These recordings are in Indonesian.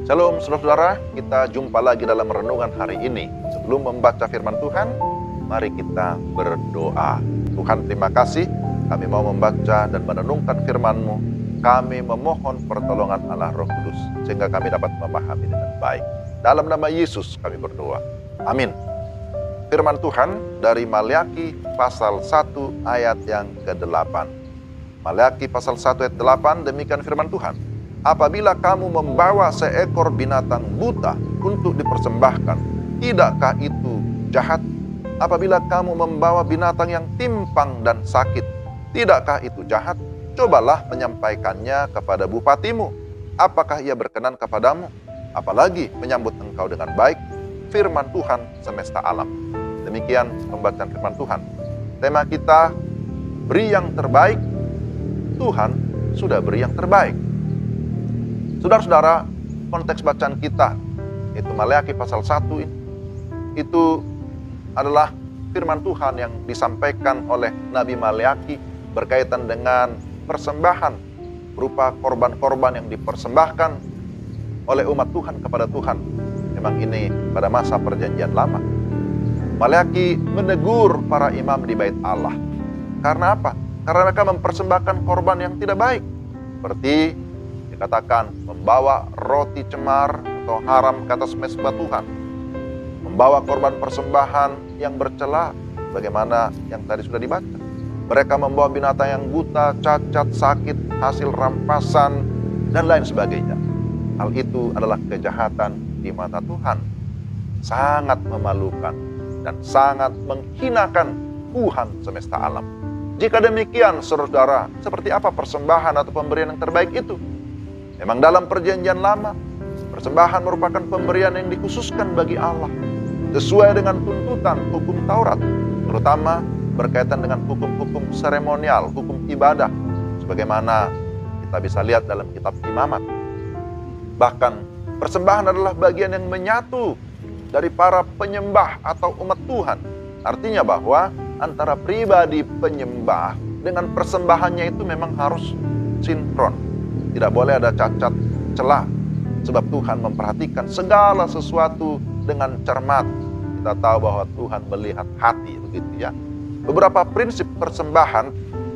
Shalom saudara-saudara, kita jumpa lagi dalam renungan hari ini. Sebelum membaca firman Tuhan, mari kita berdoa. Tuhan, terima kasih kami mau membaca dan merenungkan firman-Mu. Kami memohon pertolongan Allah Roh Kudus sehingga kami dapat memahami dengan baik. Dalam nama Yesus kami berdoa. Amin. Firman Tuhan dari Maliaki pasal 1 ayat yang ke-8. Maliaki pasal 1 ayat 8, demikian firman Tuhan. Apabila kamu membawa seekor binatang buta untuk dipersembahkan, tidakkah itu jahat? Apabila kamu membawa binatang yang timpang dan sakit, tidakkah itu jahat? Cobalah menyampaikannya kepada bupatimu. Apakah ia berkenan kepadamu? Apalagi menyambut engkau dengan baik? Firman Tuhan semesta alam. Demikian pembacaan firman Tuhan. Tema kita, beri yang terbaik. Tuhan sudah beri yang terbaik. Saudara-saudara, konteks bacaan kita, yaitu Maliaki pasal 1 ini, itu adalah firman Tuhan yang disampaikan oleh Nabi Maliaki berkaitan dengan persembahan berupa korban-korban yang dipersembahkan oleh umat Tuhan kepada Tuhan. Memang ini pada masa perjanjian lama. Maliaki menegur para imam di bait Allah. Karena apa? Karena mereka mempersembahkan korban yang tidak baik. Seperti dikatakan membawa roti cemar atau haram ke atas mezbah Tuhan, membawa korban persembahan yang bercela, bagaimana yang tadi sudah dibaca. Mereka membawa binatang yang buta, cacat, sakit, hasil rampasan, dan lain sebagainya. Hal itu adalah kejahatan di mata Tuhan, sangat memalukan dan sangat menghinakan Tuhan semesta alam. Jika demikian, saudara, seperti apa persembahan atau pemberian yang terbaik itu? Memang dalam perjanjian lama, persembahan merupakan pemberian yang dikhususkan bagi Allah, sesuai dengan tuntutan hukum Taurat, terutama berkaitan dengan hukum-hukum seremonial, hukum ibadah, sebagaimana kita bisa lihat dalam kitab Imamat. Bahkan, persembahan adalah bagian yang menyatu dari para penyembah atau umat Tuhan. Artinya bahwa antara pribadi penyembah dengan persembahannya itu memang harus sinkron. Tidak boleh ada cacat celah, sebab Tuhan memperhatikan segala sesuatu dengan cermat. Kita tahu bahwa Tuhan melihat hati, begitu ya. Beberapa prinsip persembahan,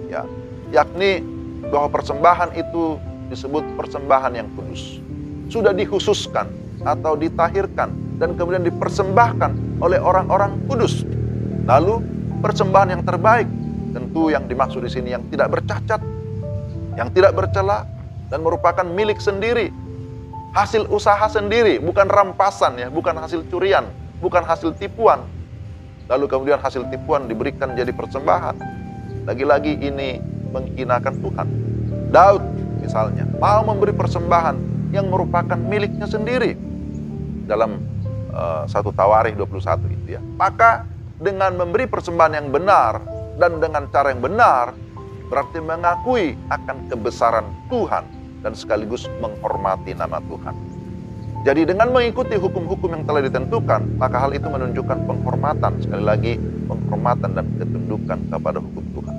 ya, yakni bahwa persembahan itu disebut persembahan yang kudus. Sudah dikhususkan atau ditahirkan dan kemudian dipersembahkan oleh orang-orang kudus. Lalu persembahan yang terbaik, tentu yang dimaksud di sini yang tidak bercacat, yang tidak bercela, dan merupakan milik sendiri, hasil usaha sendiri, bukan rampasan ya, bukan hasil curian, bukan hasil tipuan. Lalu kemudian hasil tipuan diberikan jadi persembahan. Lagi-lagi ini menghinakan Tuhan. Daud misalnya mau memberi persembahan yang merupakan miliknya sendiri dalam 1 Tawarikh 21 itu ya. Maka dengan memberi persembahan yang benar dan dengan cara yang benar, berarti mengakui akan kebesaran Tuhan dan sekaligus menghormati nama Tuhan. Jadi dengan mengikuti hukum-hukum yang telah ditentukan, maka hal itu menunjukkan penghormatan, sekali lagi penghormatan dan ketundukan kepada hukum Tuhan.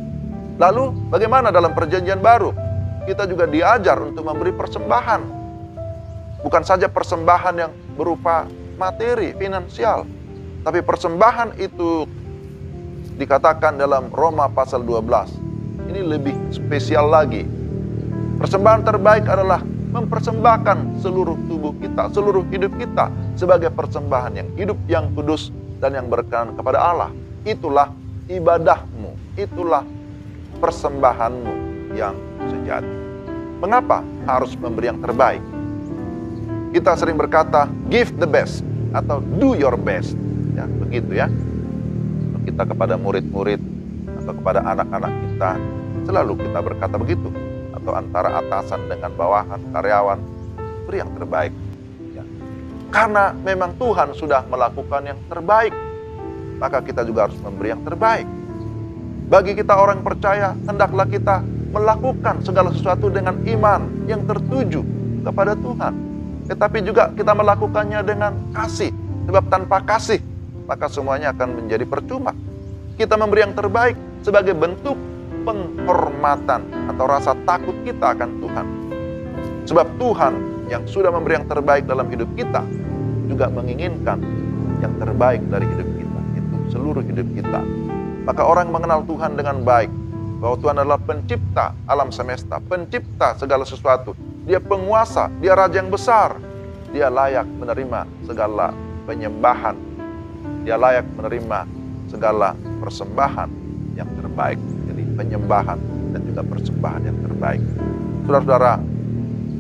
Lalu bagaimana dalam perjanjian baru? Kita juga diajar untuk memberi persembahan. Bukan saja persembahan yang berupa materi, finansial, tapi persembahan itu dikatakan dalam Roma pasal 12. Ini lebih spesial lagi. Persembahan terbaik adalah mempersembahkan seluruh tubuh kita, seluruh hidup kita sebagai persembahan yang hidup, yang kudus, dan yang berkenan kepada Allah. Itulah ibadahmu, itulah persembahanmu yang sejati. Mengapa harus memberi yang terbaik? Kita sering berkata, give the best, atau do your best. Ya, begitu ya. Kita kepada murid-murid atau kepada anak-anak kita, selalu kita berkata begitu. Atau antara atasan dengan bawahan, karyawan, beri yang terbaik. Ya. Karena memang Tuhan sudah melakukan yang terbaik, maka kita juga harus memberi yang terbaik. Bagi kita orang percaya, hendaklah kita melakukan segala sesuatu dengan iman yang tertuju kepada Tuhan. Tetapi juga kita melakukannya dengan kasih, sebab tanpa kasih, maka semuanya akan menjadi percuma. Kita memberi yang terbaik sebagai bentuk penghormatan atau rasa takut kita akan Tuhan. Sebab Tuhan yang sudah memberi yang terbaik dalam hidup kita juga menginginkan yang terbaik dari hidup kita, itu seluruh hidup kita. Maka orang mengenal Tuhan dengan baik, bahwa Tuhan adalah pencipta alam semesta, pencipta segala sesuatu. Dia penguasa, dia raja yang besar. Dia layak menerima segala penyembahan. Dia layak menerima segala persembahan yang terbaik. Jadi penyembahan dan juga persembahan yang terbaik. Saudara-saudara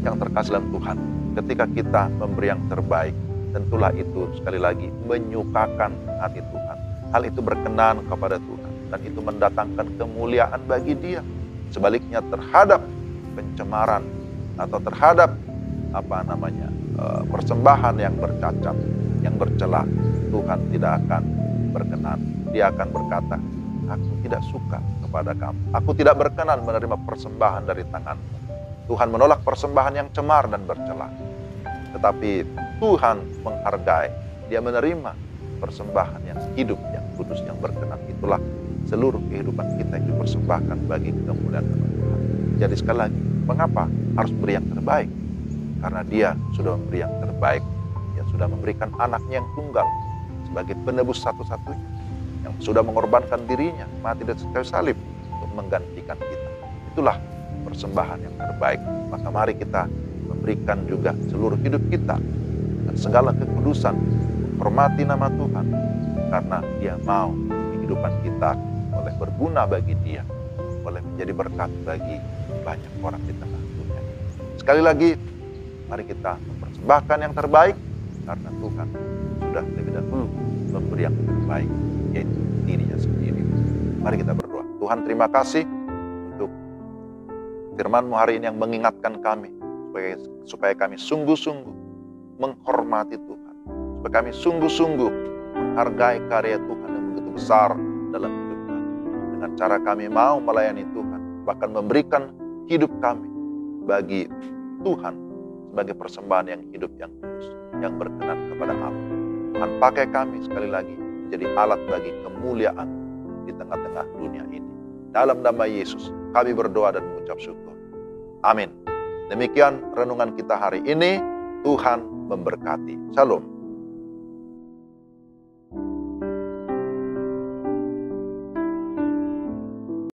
yang terkasih dalam Tuhan, ketika kita memberi yang terbaik, tentulah itu sekali lagi menyukakan hati Tuhan. Hal itu berkenan kepada Tuhan dan itu mendatangkan kemuliaan bagi Dia. Sebaliknya terhadap pencemaran atau terhadap persembahan yang bercacat, yang bercela, Tuhan tidak akan berkenan. Dia akan berkata, aku tidak suka kepada kamu. Aku tidak berkenan menerima persembahan dari tanganmu. Tuhan menolak persembahan yang cemar dan bercela. Tetapi Tuhan menghargai, Dia menerima persembahan yang hidup, yang kudus, yang berkenan. Itulah seluruh kehidupan kita yang dipersembahkan bagi kemuliaan nama Tuhan. Jadi sekali lagi, mengapa harus beri yang terbaik? Karena Dia sudah memberi yang terbaik. Dia sudah memberikan anaknya yang tunggal sebagai penebus satu-satunya, yang sudah mengorbankan dirinya mati di kayu salib untuk menggantikan kita. Itulah persembahan yang terbaik. Maka mari kita memberikan juga seluruh hidup kita dan segala kekudusan, menghormati nama Tuhan, karena Dia mau kehidupan kita boleh berguna bagi Dia, boleh menjadi berkat bagi banyak orang di tengah dunia. Sekali lagi, mari kita mempersembahkan yang terbaik, karena Tuhan sudah lebih dahulu memberi yang terbaik, yaitu dirinya sendiri. Mari kita berdoa. Tuhan, terima kasih untuk firman-Mu hari ini yang mengingatkan kami supaya kami sungguh-sungguh menghormati Tuhan, supaya kami sungguh-sungguh menghargai karya Tuhan yang begitu besar dalam hidup kami. Dengan cara kami mau melayani Tuhan, bahkan memberikan hidup kami bagi Tuhan sebagai persembahan yang hidup, yang kudus, yang berkenan kepada Allah. Tuhan, pakai kami sekali lagi menjadi alat bagi kemuliaan di tengah-tengah dunia ini. Dalam nama Yesus kami berdoa dan mengucap syukur. Amin. Demikian renungan kita hari ini. Tuhan memberkati. Shalom.